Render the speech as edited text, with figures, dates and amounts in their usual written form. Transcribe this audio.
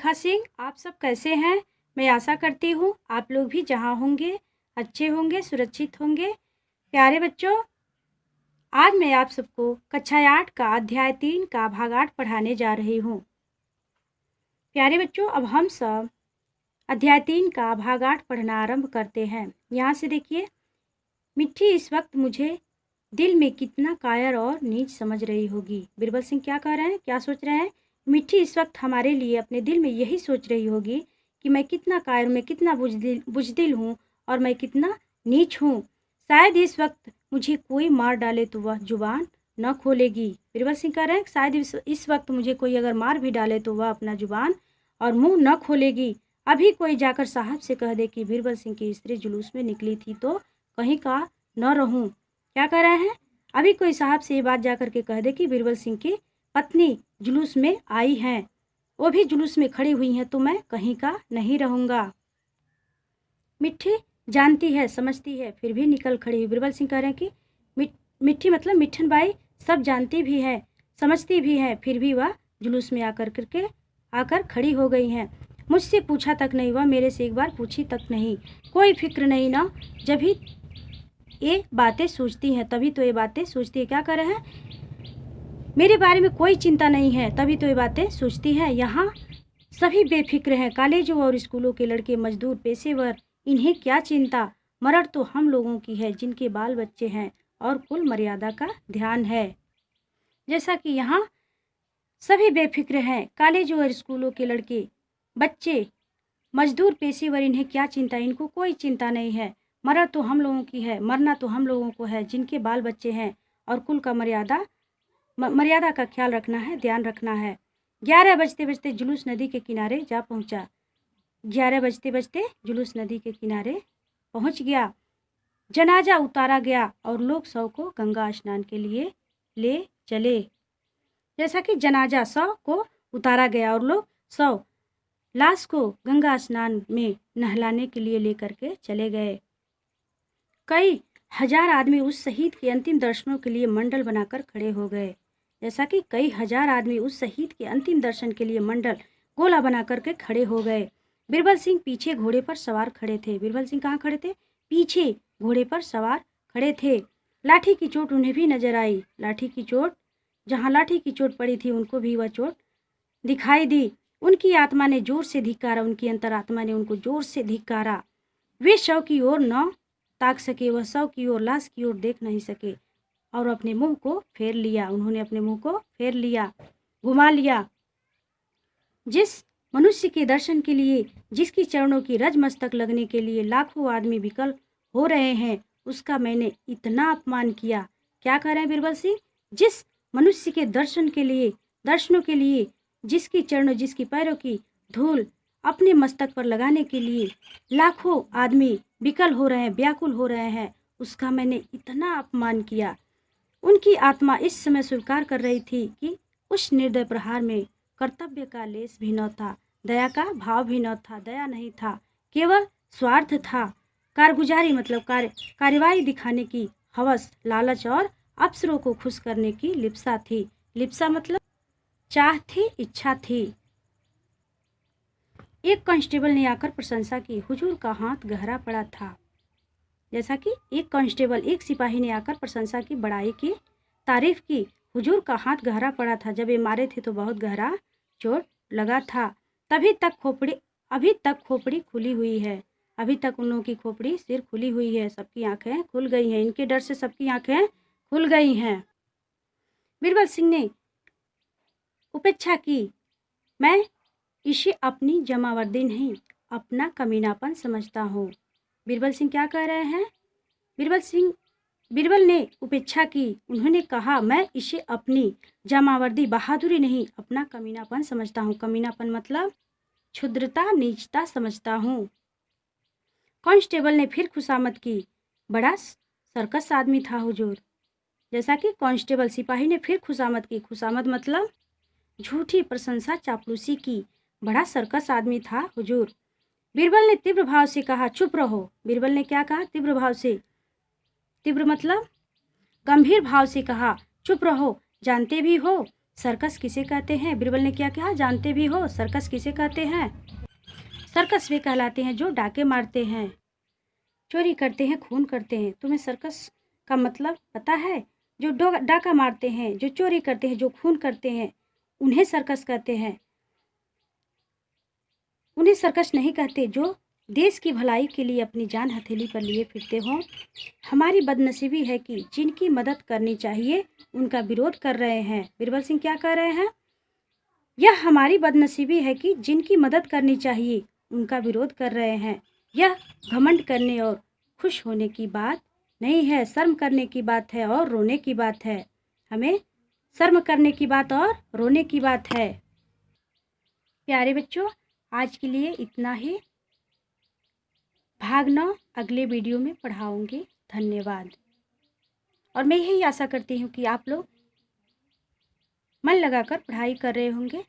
मिल्खा सिंह, आप सब कैसे हैं? मैं आशा करती हूँ आप लोग भी जहाँ होंगे अच्छे होंगे, सुरक्षित होंगे। प्यारे बच्चों, आज मैं आप सबको कक्षा 8 का अध्याय 3 का भाग 8 पढ़ाने जा रही हूँ। प्यारे बच्चों, अब हम सब अध्याय 3 का भाग 8 पढ़ना आरंभ करते हैं। यहाँ से देखिए, मिट्टी इस वक्त मुझे दिल में कितना कायर और नीच समझ रही होगी। बीरबल सिंह क्या कह रहे हैं, क्या सोच रहे हैं? मिट्टी इस वक्त हमारे लिए अपने दिल में यही सोच रही होगी कि मैं कितना कायर, मैं कितना बुजदिल हूँ और मैं कितना नीच हूँ। शायद इस वक्त मुझे कोई मार डाले तो वह जुबान न खोलेगी। बीरबल सिंह कह रहे हैं शायद इस वक्त मुझे कोई अगर मार भी डाले तो वह अपना जुबान और मुंह न खोलेगी। अभी कोई जाकर साहब से कह दे कि बीरबल सिंह की स्त्री जुलूस में निकली थी तो कहीं का न रहूं। क्या कह रहे हैं? अभी कोई साहब से ये बात जाकर के कह दे कि बीरबल सिंह की पत्नी जुलूस में आई हैं, वो भी जुलूस में खड़ी हुई हैं, तो मैं कहीं का नहीं रहूंगा। मिट्टी जानती है, समझती है, फिर भी निकल खड़ी हुई। बीरबल सिंह कह रहे हैं कि मिट्टी मतलब मिट्ठन बाई सब जानती भी है, समझती भी है, फिर भी वह जुलूस में आकर खड़ी हो गई हैं। मुझसे पूछा तक नहीं, वह मेरे से एक बार पूछी तक नहीं। कोई फिक्र नहीं ना, जब ही ये बातें सोचती हैं तभी तो ये बातें सोचती है। क्या कर रहे हैं? मेरे बारे में कोई चिंता नहीं है तभी तो ये बातें सोचती है। यहाँ सभी बेफिक्र हैं, कॉलेजों और स्कूलों के लड़के, मजदूर, पेशेवर, इन्हें क्या चिंता। मरण तो हम लोगों की है जिनके बाल बच्चे हैं और कुल मर्यादा का ध्यान है। जैसा कि यहाँ सभी बेफिक्र हैं, कॉलेजों और स्कूलों के लड़के, बच्चे, मजदूर, पेशेवर, इन्हें क्या चिंता, इनको कोई चिंता नहीं है। मरण तो हम लोगों की है, मरना तो हम लोगों को है जिनके बाल बच्चे हैं और कुल का मर्यादा का ख्याल रखना है, ध्यान रखना है। 11 बजते बजते जुलूस नदी के किनारे जा पहुंचा। 11 बजते बजते जुलूस नदी के किनारे पहुंच गया। जनाजा उतारा गया और लोग शव को गंगा स्नान के लिए ले चले। जैसा कि जनाजा, शव को उतारा गया और लोग शव, लाश को गंगा स्नान में नहलाने के लिए लेकर के चले गए। कई हजार आदमी उस शहीद के अंतिम दर्शनों के लिए मंडल बनाकर खड़े हो गए। जैसा कि कई हजार आदमी उस शहीद के अंतिम दर्शन के लिए मंडल, गोला बना करके खड़े हो गए। बीरबल सिंह पीछे घोड़े पर सवार खड़े थे। बीरबल सिंह कहाँ खड़े थे? पीछे घोड़े पर सवार खड़े थे। लाठी की चोट उन्हें भी नजर आई। लाठी की चोट, जहाँ लाठी की चोट पड़ी थी उनको भी वह चोट दिखाई दी। उनकी आत्मा ने जोर से धिक्कारा, उनकी अंतरात्मा ने उनको जोर से धिक्कारा। वे शव की ओर न ताक सके, वह शव की ओर, लाश की ओर देख नहीं सके और अपने मुंह को फेर लिया। उन्होंने अपने मुंह को फेर लिया, घुमा लिया। जिस मनुष्य के दर्शन के लिए, जिसकी चरणों की रज मस्तक लगने के लिए लाखों आदमी विकल हो रहे हैं, उसका मैंने इतना अपमान किया। क्या कह रहे हैं बीरबल सिंह? जिस मनुष्य के दर्शनों के लिए, जिसकी चरणों, जिसकी पैरों की धूल अपने मस्तक पर लगाने के लिए लाखों आदमी विकल हो रहे हैं, व्याकुल हो रहे हैं, उसका मैंने इतना अपमान किया। उनकी आत्मा इस समय स्वीकार कर रही थी कि उस निर्दय प्रहार में कर्तव्य का लेस भी न था, दया का भाव भी न था। दया नहीं था, केवल स्वार्थ था। कारगुजारी मतलब कार्यवाही दिखाने की हवस, लालच और अफसरों को खुश करने की लिप्सा थी। लिप्सा मतलब चाह थी, इच्छा थी। एक कांस्टेबल ने आकर प्रशंसा की। हुजूर का हाथ गहरा पड़ा था। जैसा कि एक कांस्टेबल, एक सिपाही ने आकर प्रशंसा की, बड़ाई की, तारीफ की। हुजूर का हाथ गहरा पड़ा था, जब ये मारे थे तो बहुत गहरा चोट लगा था। अभी तक खोपड़ी खुली हुई है। अभी तक उन लोगों की खोपड़ी, सिर खुली हुई है। सबकी आंखें खुल गई हैं, इनके डर से सबकी आंखें खुल गई हैं। बीरबल सिंह ने उपेक्षा की। मैं इसे अपनी जमावरदी नहीं, अपना कमीनापन समझता हूँ। बीरबल सिंह क्या कह रहे हैं? बीरबल ने उपेक्षा की। उन्होंने कहा, मैं इसे अपनी जमावरदी, बहादुरी नहीं, अपना कमीनापन समझता हूँ। कमीनापन मतलब क्षुद्रता, नीचता समझता हूँ। कांस्टेबल ने फिर खुशामद की। बड़ा सर्कस आदमी था हुजूर। जैसा कि कांस्टेबल, सिपाही ने फिर खुशामद की। खुशामद मतलब झूठी प्रशंसा, चापलूसी की। बड़ा सर्कस आदमी था हुजूर। बीरबल ने तीव्र भाव से कहा, चुप रहो। बीरबल ने क्या कहा? तीव्र भाव से। तीव्र मतलब गंभीर भाव से कहा, चुप रहो। जानते भी हो सर्कस किसे कहते हैं? बीरबल ने क्या कहा? जानते भी हो सर्कस किसे कहते हैं? सर्कस वे कहलाते हैं जो डाके मारते हैं, चोरी करते हैं, खून करते हैं। तुम्हें सर्कस का मतलब पता है? जो डाका मारते हैं, जो चोरी करते हैं, जो खून करते हैं, उन्हें सर्कस कहते हैं। उन्हें सर्कस नहीं कहते जो देश की भलाई के लिए अपनी जान हथेली पर लिए फिरते हों। हमारी बदनसीबी है कि जिनकी मदद करनी चाहिए उनका विरोध कर रहे हैं। बीरबल सिंह क्या कह रहे हैं? यह हमारी बदनसीबी है कि जिनकी मदद करनी चाहिए उनका विरोध कर रहे हैं। यह घमंड करने और खुश होने की बात नहीं है, शर्म करने की बात है और रोने की बात है। हमें शर्म करने की बात और रोने की बात है। प्यारे बच्चों, आज के लिए इतना ही। भाग 9 अगले वीडियो में पढ़ाऊंगी। धन्यवाद। और मैं यही आशा करती हूँ कि आप लोग मन लगाकर पढ़ाई कर रहे होंगे।